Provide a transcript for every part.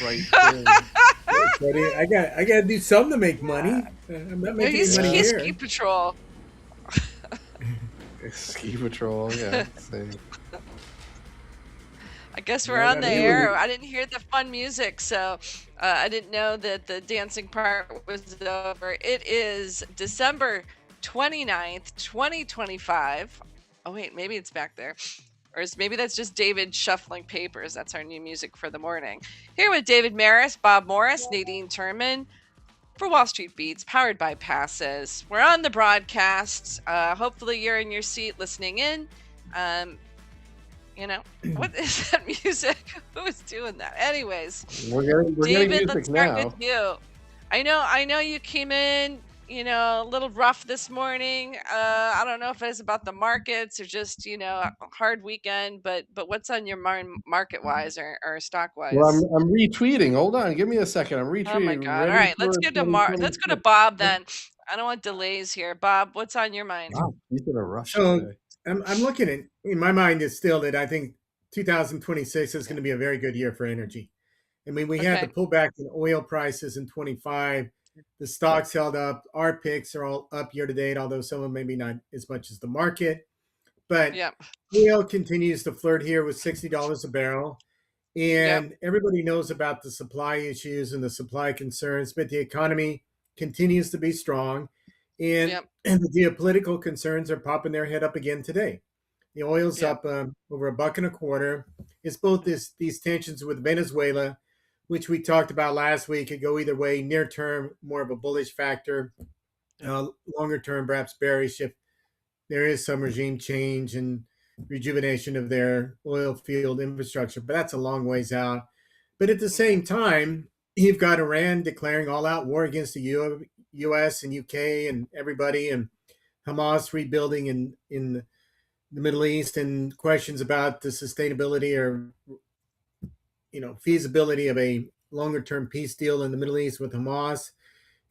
right there. Buddy, I got to do something to make money. I'm not making any money He's Yeah. ski here. patrol. Ski patrol. Yeah. Same. I guess we're Yeah, I on got the to do air. it. I didn't hear the fun music, so I didn't know that the dancing part was over. It is December 29th, 2025. Oh, wait, maybe it's back there. Maybe that's just David shuffling papers. That's our new music for the morning. Here with David Maris, Bob Morris, Nadine Terman for Wall Street Beats, powered by Passes. We're on the broadcast. Hopefully, you're in your seat listening in. Um, what is that music? Who is doing that? Anyways, We're getting David, let's music start with now. you. I know you came in, a little rough this morning. I don't know if it's about the markets or just, a hard weekend, but what's on your mind market wise or stock Well, I'm wise? I'm retweeting. Hold on, give me a second. I'm Oh my retweeting. God. All Ready right, let's for go to let's go to 2026. Bob then. I don't want delays here. Bob, what's on your mind? Wow, he's in a rush So today. I'm looking at, in my mind is still that I think 2026 is Yeah. going to be a very good year for energy. I mean, we had the Okay. pullback in oil prices in 25. The stocks held up. Our picks are all up year to date, although some of them maybe not as much as the market. But Yep. oil continues to flirt here with $60 a barrel. Yep. And everybody knows about the supply issues and the supply concerns, but the economy continues to be strong. And, Yep. and the geopolitical concerns are popping their head up again today. The oil's Yep. up over $1.25. It's both these tensions with Venezuela, which we talked about last week, could go either way. Near term, more of a bullish factor. Yep. Longer term, perhaps bearish if there is some regime change and rejuvenation of their oil field infrastructure. But that's a long ways out. But at the Okay. same time, you've got Iran declaring all out war against the US and UK and everybody, and Hamas rebuilding in the Middle East, and questions about the sustainability or feasibility of a longer term peace deal in the Middle East with Hamas.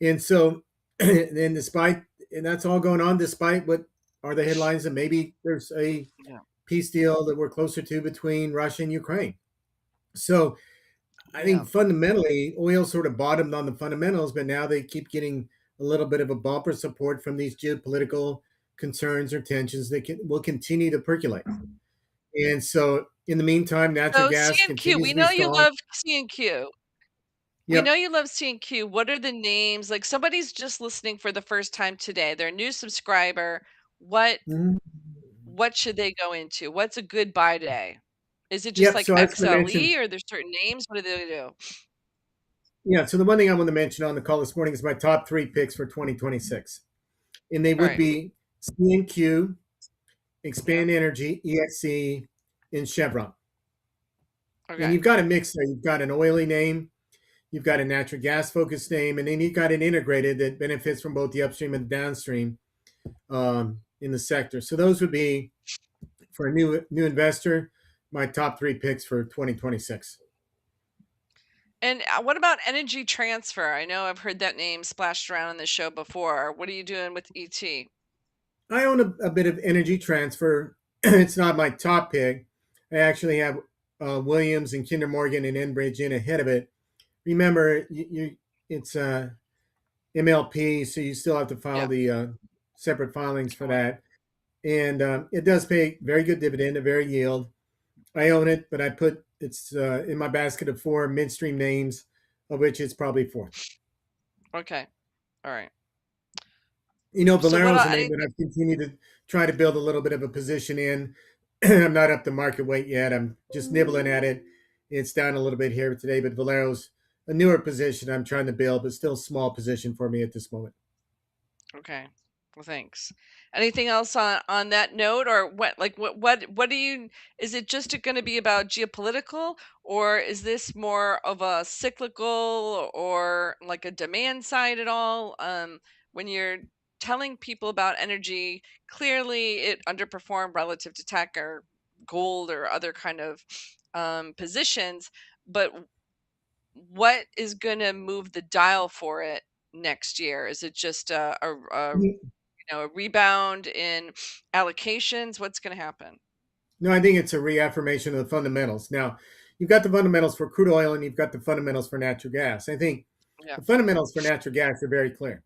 And so, and despite, and that's all going on despite what are the headlines that maybe there's a Yeah. peace deal that we're closer to between Russia and Ukraine. So I Yeah. think fundamentally, oil sort of bottomed on the fundamentals, but now they keep getting a little bit of a bumper support from these geopolitical concerns or tensions that will continue to percolate. And so, in the meantime, natural So C gas and Q, continues we to be know you strong. love C and Q. We know Yep. you love C&Q. What are the names? Like somebody's just listening for the first time today. They're a new subscriber. What Mhm. what should they go into? What's a good buy day? Is it just Yep. like So I was going to mention, XLE or there's certain names? What do they do? yeah. So the one thing I want to mention on the call this morning is my top three picks for 2026, and they All would right. be C&Q, Yeah. Expand Energy, EXC, and Chevron. And Okay. you've got a mix there. You've got an oily name, you've got a natural gas focused name, and then you've got an integrated that benefits from both the upstream and the downstream in the sector. So those would be, for a new investor, my top three picks for 2026. And what about Energy Transfer? I know I've heard that name splashed around on the show before. What are you doing with ET? I own a bit of Energy Transfer. It's not my top pick. I actually have Williams and Kinder Morgan and Enbridge in ahead of it. Remember, it's MLP, so you still have to file Yeah. the separate filings for All right. that. And it does pay very good dividend, a very yield. I own it, but I put it's in my basket of four midstream names, of which it's probably fourth. Okay. All right. So Valero what is a name that anything I've continued to try to build a little bit of a position in. I'm not up to market weight yet. I'm just nibbling at it. It's down a little bit here today, but Valero's a newer position I'm trying to build, but still a small position for me at this moment. Okay. Well, thanks. Anything else on that note, or what do you? Is it just going to be about geopolitical, or is this more of a cyclical or like a demand side at all? When you're telling people about energy, clearly it underperformed relative to tech or gold or other kind of positions, but what is going to move the dial for it next year? Is it just a rebound in allocations? What's going to happen? No, I think it's a reaffirmation of the fundamentals. Now, you've got the fundamentals for crude oil and you've got the fundamentals for natural gas. I think Yeah. the fundamentals for natural gas are very clear.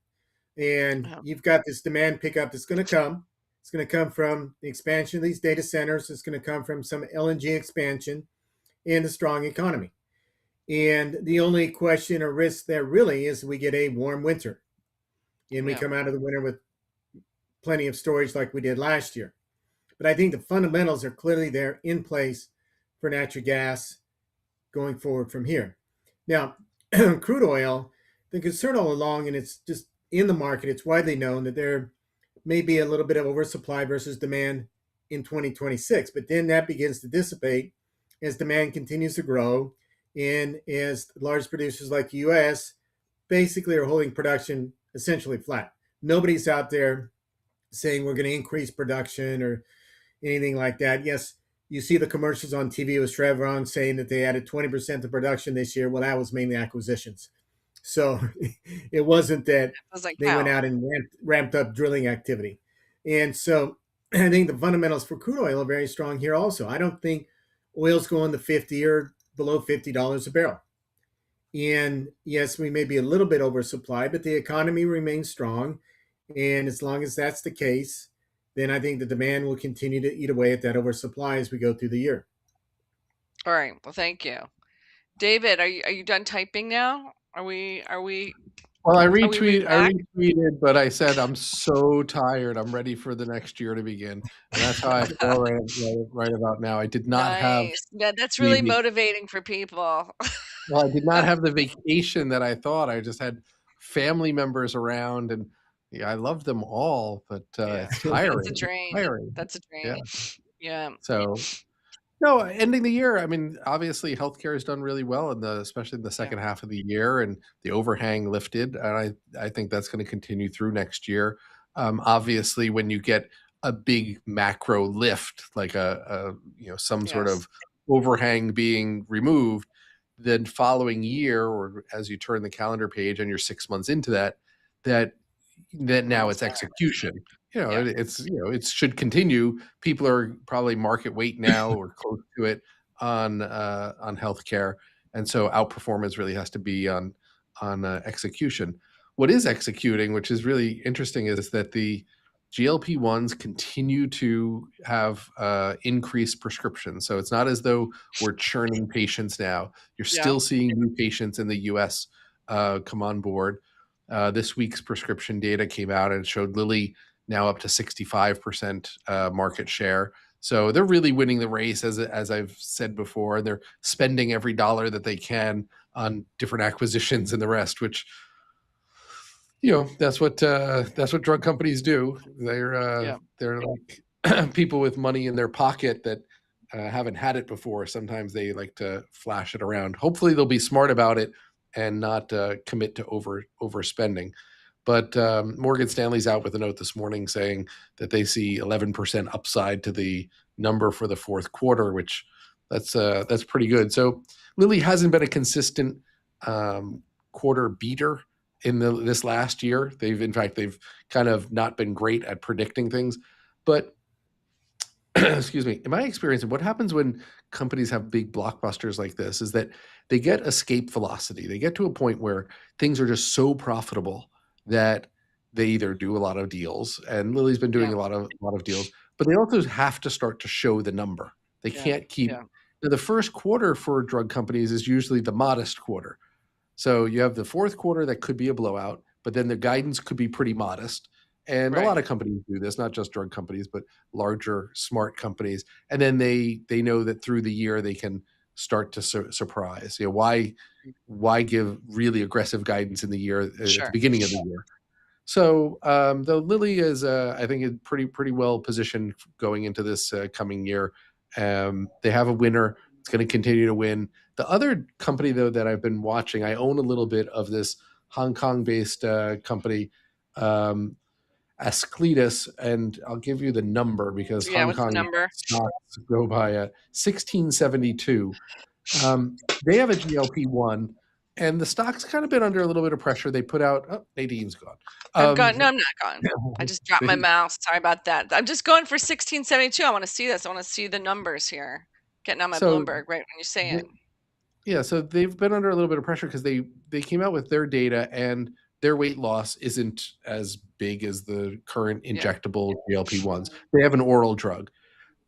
And you've got this demand pickup that's going to come. It's going to come from the expansion of these data centers. It's going to come from some LNG expansion and a strong economy. And the only question or risk there really is we get a warm winter and we come out of the winter with plenty of storage like we did last year. But I think the fundamentals are clearly there in place for natural gas going forward from here. Now, crude oil, the concern all along, and it's just in the market, it's widely known that there may be a little bit of oversupply versus demand in 2026, but then that begins to dissipate as demand continues to grow and as large producers like the US basically are holding production essentially flat. Nobody's out there saying we're going to increase production or anything like that. Yes, you see the commercials on TV with Chevron saying that they added 20% to production this year. Well, that was mainly acquisitions. So it wasn't that they went out and ramped up drilling activity. And so I think the fundamentals for crude oil are very strong here also. I don't think oil's going to 50 or below $50 a barrel. And yes, we may be a little bit oversupplied, but the economy remains strong. And as long as that's the case, then I think the demand will continue to eat away at that oversupply as we go through the year. All right. Well, thank you. David, are you done typing now? Are we Well, I back? retweeted, but I said I'm so tired. I'm ready for the next year to begin, and that's how I feel right about now. I did not have Nice. Yeah, that's really motivating for people. well, I did not have the vacation that I thought. I just had family members around, and I love them all, but it's tiring. That's a drain. Tiring. That's a drain. Yeah. So, no, ending the year, I mean, obviously healthcare has done really well especially in the second half of the year, and the overhang lifted, and I think that's going to continue through next year. Obviously, when you get a big macro lift, like some sort of overhang being removed, then following year, or as you turn the calendar page and you're 6 months into that now it's execution. It should continue. People are probably market weight now or close to it on healthcare, and so outperformance really has to be on execution. What is executing, which is really interesting, is that the GLP-1s continue to have increased prescriptions. So it's not as though we're churning patients now. You're still seeing new patients in the US come on board. This week's prescription data came out and showed Lilly now up to 65% market share. So they're really winning the race, as I've said before, and they're spending every dollar that they can on different acquisitions and the rest, which, that's what drug companies do. They're like people with money in their pocket that haven't had it before. Sometimes they like to flash it around. Hopefully they'll be smart about it and not commit to overspending. But Morgan Stanley's out with a note this morning saying that they see 11% upside to the number for the fourth quarter, which that's pretty good. So Lilly hasn't been a consistent quarter beater in this last year. They've kind of not been great at predicting things. But excuse me, in my experience, what happens when companies have big blockbusters like this is that they get escape velocity. They get to a point where things are just so profitable that they either do a lot of deals, and Lilly's been doing a lot of deals, but they also have to start to show the number. They can't keep the first quarter for drug companies is usually the modest quarter. So you have the fourth quarter that could be a blowout, but then the guidance could be pretty modest. And a lot of companies do this, not just drug companies, but larger, smart companies. And then they know that through the year they can start to surprise. Why give really aggressive guidance in the year at the beginning of the year? So though Lilly is, I think, pretty well positioned going into this coming year. They have a winner. It's going to continue to win. The other company, though, that I've been watching, I own a little bit of this Hong Kong-based company, Ascletus, and I'll give you the number because Hong Kong stocks go by 1672. They have a GLP-1, and the stock's kind of been under a little bit of pressure. They put out, Nadine's gone. I'm gone. No, I'm not gone. I just dropped my mouse. Sorry about that. I'm just going for 1672. I want to see this. I want to see the numbers here. Getting on my So Bloomberg right when you say it. yeah, so they've been under a little bit of pressure because they came out with their data and their weight loss isn't as big as the current injectable GLP-1s. They have an oral drug.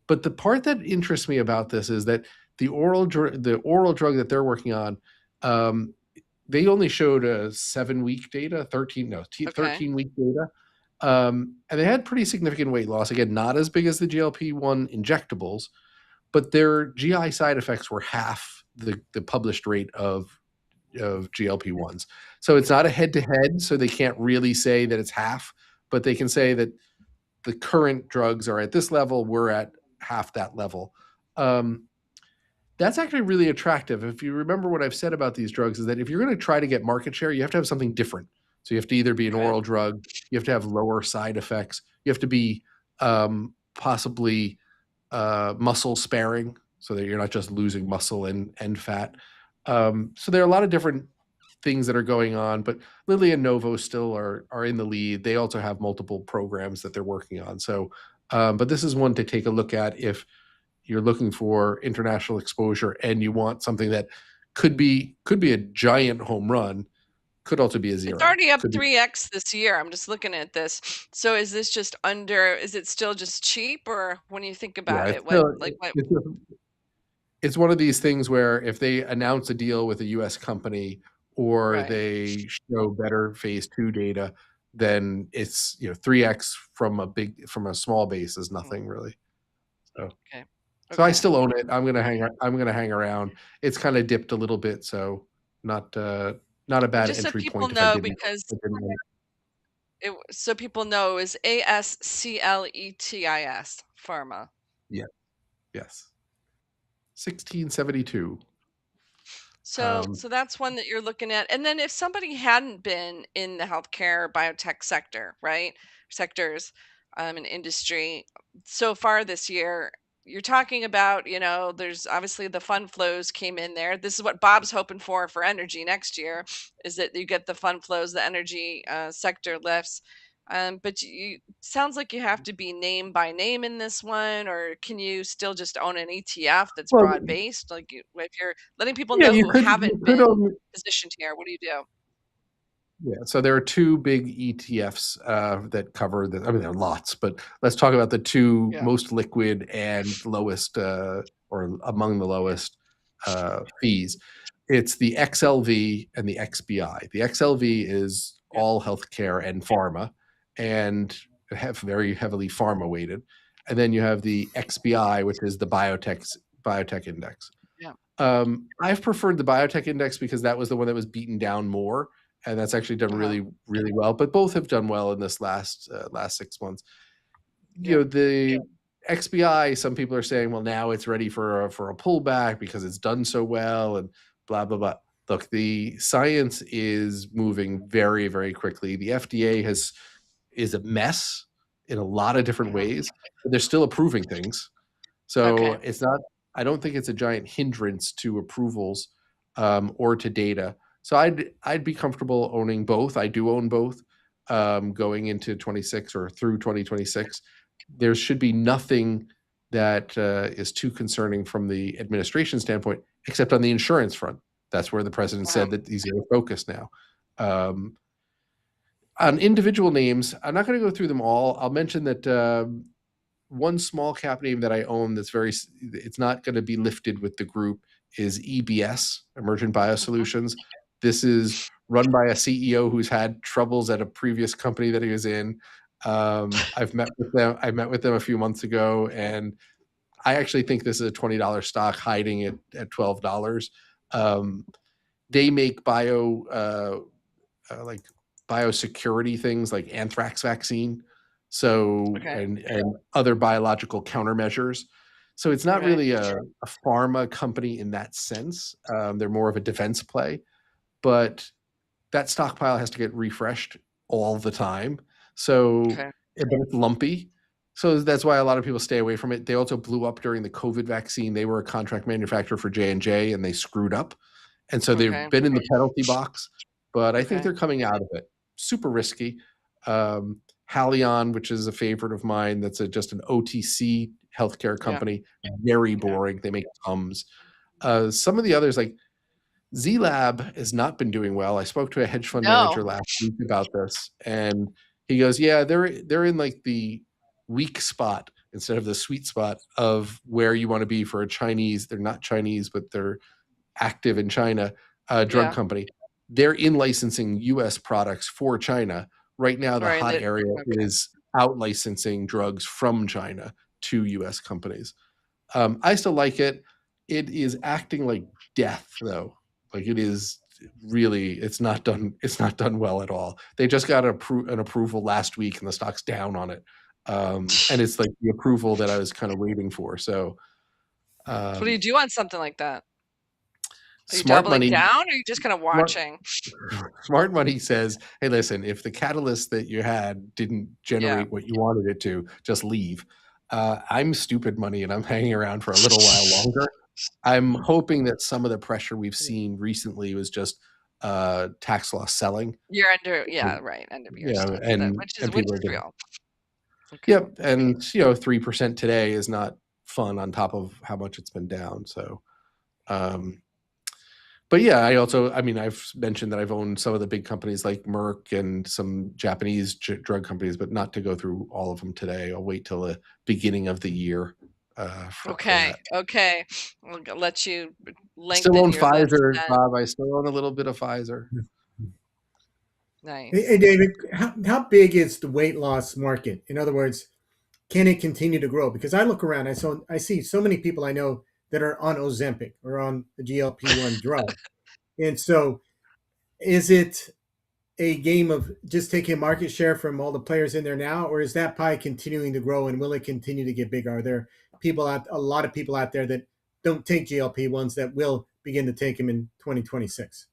But the part that interests me about this is that the oral drug that they're working on, they only showed a 7-week data, 13-week data. And they had pretty significant weight loss. Again, not as big as the GLP-1 injectables, but their GI side effects were half the published rate of GLP-1s. So it's not a head-to-head, so they can't really say that it's half, but they can say that the current drugs are at this level, we're at half that level. That's actually really attractive. If you remember what I've said about these drugs is that if you're going to try to get market share, you have to have something different. So you have to either be an oral drug, you have to have lower side effects, you have to be possibly muscle sparing so that you're not just losing muscle and fat. So there are a lot of different things that are going on, but Lilly and Novo still are in the lead. They also have multiple programs that they're working on. So, but this is one to take a look at if you're looking for international exposure and you want something that could be a giant home run, could also be a zero. It's already up 3x this year. I'm just looking at this. So is this just is it still just cheap, or when you think about it, it's one of these things where if they announce a deal with a US company or they show better phase 2 data, then it's 3x from a small base is nothing really. So So I still own it. I'm gonna hang around. It's kind of dipped a little bit, so not a bad just entry so people point. know, because so people know is ASCLETIS Pharma. Yeah. Yes. 1672. So that's one that you're looking at. And then if somebody hadn't been in the healthcare biotech sectors, in industry so far this year, you're talking about, there's obviously the fund flows came in there. This is what Bob's hoping for energy next year, is that you get the fund flows, the energy sector lifts. But you sounds like you have to be name by name in this one, or can you still just own an ETF that's broad based? Like if you're letting people know who haven't been positioned here, what do you do? Yeah, so there are 2 big ETFs that cover the. I mean, there are lots, but let's talk about the 2 most liquid and lowest, or among the lowest fees. It's the XLV and the XBI. The XLV is all healthcare and pharma, and very heavily pharma weighted. And then you have the XBI, which is the biotech index. Yeah. I've preferred the biotech index because that was the one that was beaten down more, and that's actually done really, really well. But both have done well in this last 6 months. The XBI, some people are saying, well, now it's ready for a pullback because it's done so well and blah, blah, blah. Look, the science is moving very, very quickly. The FDA is a mess in a lot of different ways, but they're still approving things. So it's not, I don't think it's a giant hindrance to approvals or to data. So I'd be comfortable owning both. I do own both going into 26 or through 2026. There should be nothing that is too concerning from the administration standpoint, except on the insurance front. That's where the president said that he's going to focus now. On individual names, I'm not going to go through them all. I'll mention that one small cap name that I own it's not going to be lifted with the group is EBS, Emergent Biosolutions. This is run by a CEO who's had troubles at a previous company that he was in. I've met with them. I met with them a few months ago, and I actually think this is a $20 stock hiding it at $12. They make biosecurity things like anthrax vaccine, and other biological countermeasures. So it's not really a pharma company in that sense. They're more of a defense play, but that stockpile has to get refreshed all the time. So but it's lumpy. So that's why a lot of people stay away from it. They also blew up during the COVID vaccine. They were a contract manufacturer for J&J, and they screwed up. And so they've been in the penalty box, but I think they're coming out of it. Super risky. Halion, which is a favorite of mine, that's just an OTC healthcare company. Very boring. They make Tums. Some of the others, like Z Lab, has not been doing well. I spoke to a hedge fund manager last week about this, and he goes, "Yeah, they're in like the weak spot instead of the sweet spot of where you want to be for a Chinese. They're not Chinese, but they're active in China, drug company. They're in licensing U.S. products for China right now. The hot area is out licensing drugs from China to U.S. companies. I still like it. It is acting like death, though. Like it is really, it's not done well at all. They just got an approval last week, and the stock's down on it. And it's like the approval that I was kind of waiting for. So, what do you do on something like that? Are you Smart doubling money down, or are you just kind of watching? Smart money says, "Hey, listen, if the catalyst that you had didn't generate what you wanted it to, just leave." I'm stupid money, and I'm hanging around for a little while longer. I'm hoping that some of the pressure we've seen recently was just tax loss selling. You're under, end of year stuff, which is real. Okay. Yep, and 3% today is not fun on top of how much it's been down. So, but yeah, I've mentioned that I've owned some of the big companies like Merck and some Japanese drug companies, but not to go through all of them today. I'll wait till the beginning of the year. Okay. We'll let you lengthen still own your Pfizer, list, Bob. I still own a little bit of Pfizer. Nice. Hey, David, how big is the weight loss market? In other words, can it continue to grow? Because I look around, I see so many people I know that are on Ozempic or on the GLP-1 drug. And so is it a game of just taking market share from all the players in there now, or is that pie continuing to grow, and will it continue to get bigger? Are there a lot of people out there that don't take GLP-1s that will begin to take them in 2026?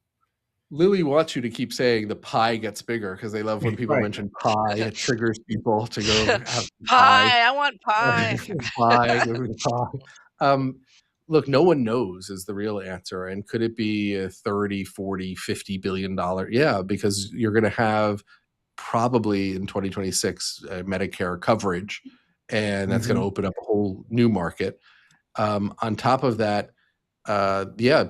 Lily wants you to keep saying the pie gets bigger because they love when people mention pie. It triggers people to go have pie. I want pie. pie. Look, no one knows is the real answer. And could it be a 30, 40, $50 billion? Yeah, because you're going to have probably in 2026 Medicare coverage, and that's going to open up a whole new market. On top of that,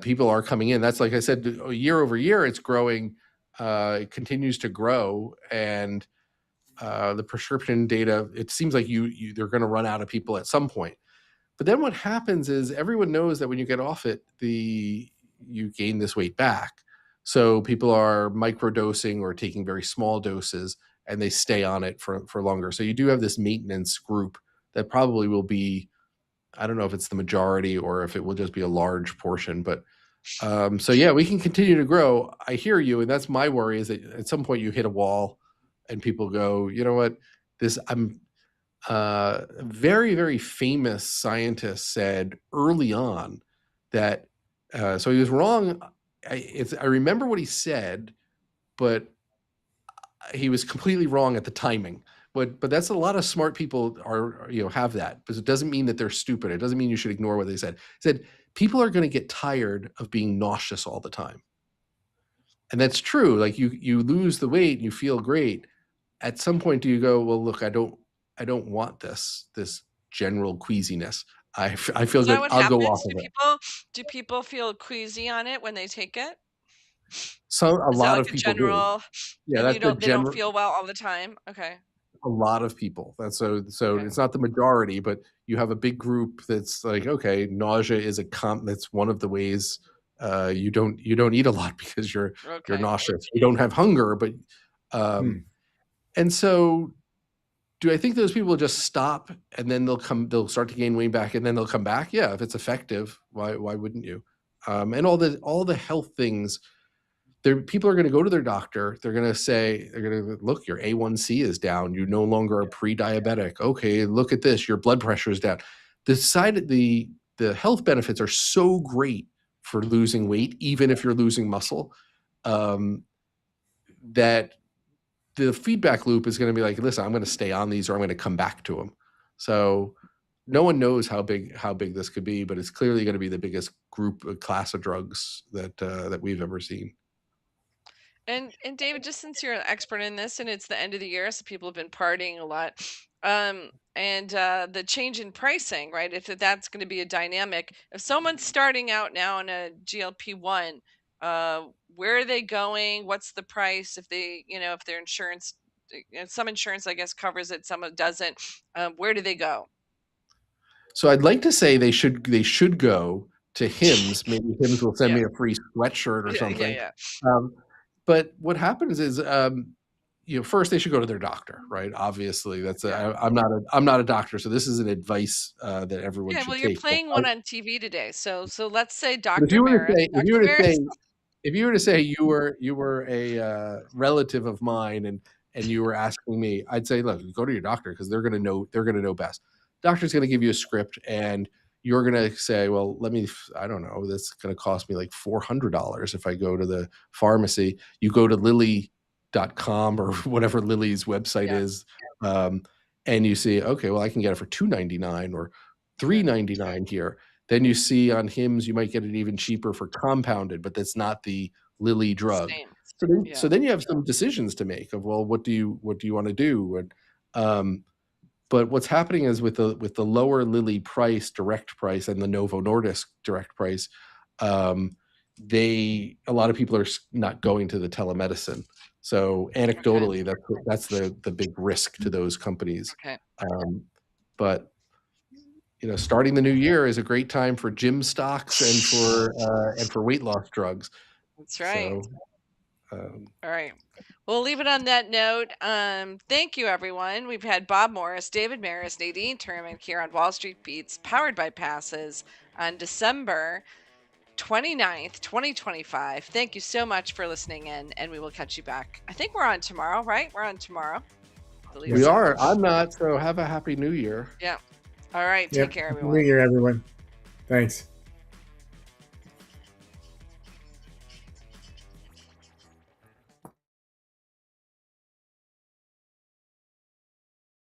people are coming in. That's like I said, year over year, it's growing. It continues to grow, and the prescription data. It seems like they're going to run out of people at some point. But then what happens is everyone knows that when you get off it, you gain this weight back. So people are microdosing or taking very small doses, and they stay on it for longer. So you do have this maintenance group that probably will be. I don't know if it's the majority or if it will just be a large portion, but we can continue to grow. I hear you, and that's my worry is that at some point you hit a wall, and people go, you know what, a very, very famous scientist said early on that, so he was wrong. I remember what he said, but he was completely wrong at the timing. But that's a lot of smart people have that, because it doesn't mean that they're stupid. It doesn't mean you should ignore what they said. He said people are going to get tired of being nauseous all the time. And that's true. Like you lose the weight, you feel great. At some point, do you go, well, look, I don't want this general queasiness. I feel good. I'll go off of it. Do people feel queasy on it when they take it? So a lot of people do. Yeah, that's they don't feel well all the time. Okay. A lot of people. That's so it's not the majority, but you have a big group that's like, okay, nausea is that's one of the ways you don't eat a lot because you're nauseous. You don't have hunger, but and so do I think those people will just stop and then they'll start to gain weight back and then they'll come back? Yeah, if it's effective, why wouldn't you? And all the health things, people are going to go to their doctor. They're going to look, your A1C is down. You no longer are pre-diabetic. Okay, look at this. Your blood pressure is down. The health benefits are so great for losing weight, even if you're losing muscle, that the feedback loop is going to be like, listen, I'm going to stay on these or I'm going to come back to them. So no one knows how big this could be, but it's clearly going to be the biggest class of drugs that we've ever seen. And David, just since you're an expert in this and it's the end of the year, so people have been partying a lot, And the change in pricing, right? If that's going to be a dynamic, if someone's starting out now on a GLP-1, where are they going? What's the price? If they, if their insurance, some insurance, I guess, covers it, some doesn't. Where do they go? So I'd like to say they should go to Hims. Maybe Hims will send me a free sweatshirt or something. Yeah. But what happens is, first they should go to their doctor, right? Obviously, that's I'm not a doctor, so this is an advice that everyone should take. You're playing one on TV today, so let's say Dr. Maris. If you were to say you were a relative of mine and you were asking me, I'd say, look, go to your doctor because they're gonna know best. Doctor's gonna give you a script and you're gonna say, well, I don't know, that's gonna cost me like $400 if I go to the pharmacy. You go to Lilly.com or whatever Lilly's website is, and you see, okay, well, I can get it for $299 or $399 here. Then you see on Hims, you might get it even cheaper for compounded, but that's not the Lilly drug. So then you have some decisions to make of, well, what do you want to do? And but what's happening is with the lower Lilly price, direct price, and the Novo Nordisk direct price, a lot of people are not going to the telemedicine. So anecdotally, that's the big risk to those companies. But starting the new year is a great time for gym stocks and for weight loss drugs. That's right. So, all right. We'll leave it on that note. Thank you, everyone. We've had Bob Moris, David Maris, Nadine Terman here on Wall Street Beats, powered by Passes, on December 29th, 2025. Thank you so much for listening in, and we will catch you back. I think we're on tomorrow, right? We're on tomorrow. We are. I'm not, so have a happy new year. Yeah. All right. Take care, everyone. Happy New Year, everyone. Thanks.